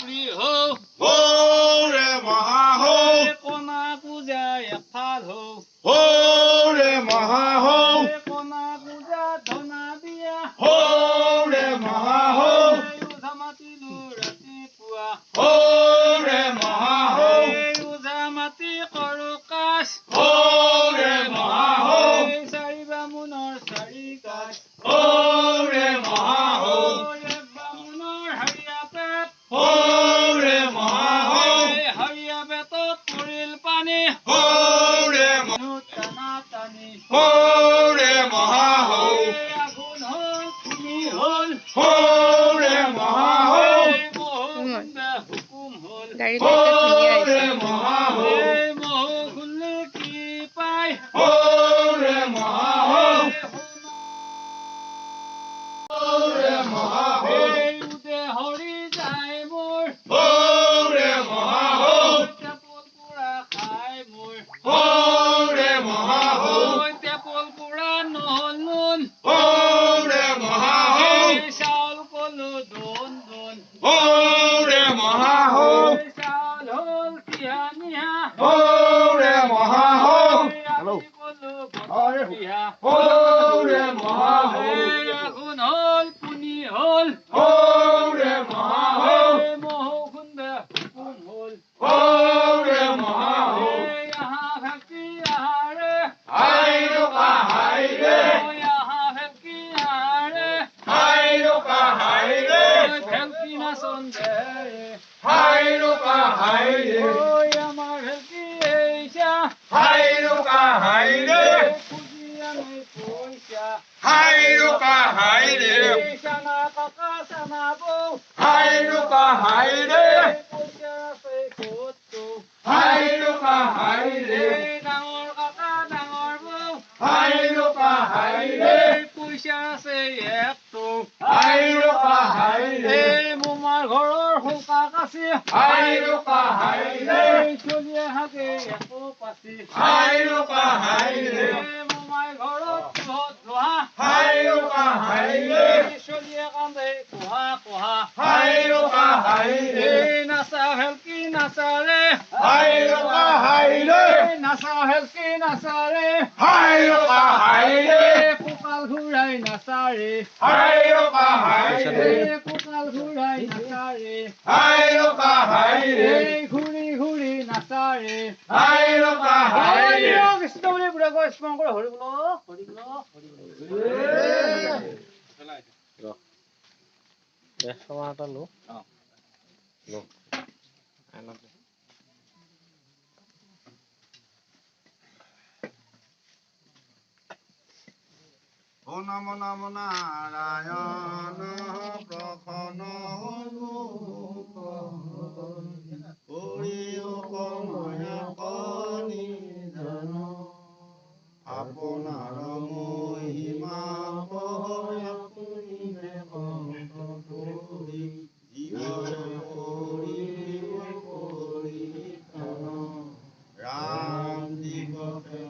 পুৰি হৌ হৌৰে মহাহৌ কণা পূজা এফাল হৌ হৌৰে মহাহৌ কণা পূজা ধনা দিয়া হৌৰে মহাহৌ ওঝা মাতিলো ৰাতিপুৱা হৌৰে মহাহৌ ওঝা মাতি কৰো কাজ হৌৰে মহাহৌ চাৰি বামুণৰ চাৰি কাজ হৌৰে মহাহৌ বামুণৰ হাৰিয়া পেট হৌৰে মহাহৌ হাৰিয়া পেটত পৰিল পানী হৌৰে টানা টানি হৌৰে মহাহৌ আঘোণ হল খুনি হল হৌৰে মহাহৌ হুকুম হল হৌৰে মহাহৌ মহো খুললে কি পায় হৌৰে মহাহৌ হৌৰে মহাহৌ উদে হৰি যায় মোৰ হৌৰে মহাহৌ টেপল পোৰা খাই মোৰ হৌৰে মহাহৌ টেপল পোৰা নহল নুন হৌৰে মহাহৌ চাউল কলো দোন দোন হৌৰে মহাহৌ চাউল হল তিহা নিহা হৌৰে মহাহৌ কলো বিহা হৌৰে মহাহৌ আঘোণ হল পুনি হল হৌৰে মহাহৌ মহো খুন্দে হুকুম হল হৌৰে মহাহৌ আহা ভক্তি আহাৰে হাইৰকা হাইৰে আহা ভক্তি আহাৰে হাইৰকা হাইৰে ভক্তি নাচন দেৰে হাইৰকা হাইৰে আমাৰ ভক্তি এইছা হাইৰকা হাইৰে খুজি আনে পইচা হাইৰকা হাইৰে চানা কাকা চানা বৌ হাইৰকা হাইৰে পইচা আছে ক'তো হাইৰকা হাইৰে ডাঙৰ কাকা ডাঙৰ বৌ হাইৰকা হাইৰে পইচা আছে একটো হাইৰকা হাইৰে মোমাৰ ঘৰৰ শোকা কাচি হাইৰকা হাইৰে চলিয়ে হাগে একো পাচি হাইৰকা হাইৰে মোমাই ঘৰত কিহত লোহা হাইৰকা হাইৰে চলিয়ে কান্দে কোহা কোহা হাইৰকা হাইৰে নাচা ভেলকি নাচাৰে হাইৰকা হাইৰে নাচা ভেলকি নাচাৰে হাইৰকা হাইৰে কঁকাল ঘূৰাই নাচাৰে হাইৰকা হাইৰে কঁকাল ঘূৰাই নাচাৰে হাইৰকা হাইৰে ঘূৰি ঘূৰি নাচাৰে হাইৰকা হাইৰে কৃষ্ণ বুলি বুঢ়া গৈ স্মৰণ কৰে হৰি বোলো হৰি বোলো হৰি ও নম নম নাৰায়ণ প্ৰসন্ন কৰি কময়া কণি ধন আপোনাৰ মহিমা আপুনি কৰি ৰাম দিৱসে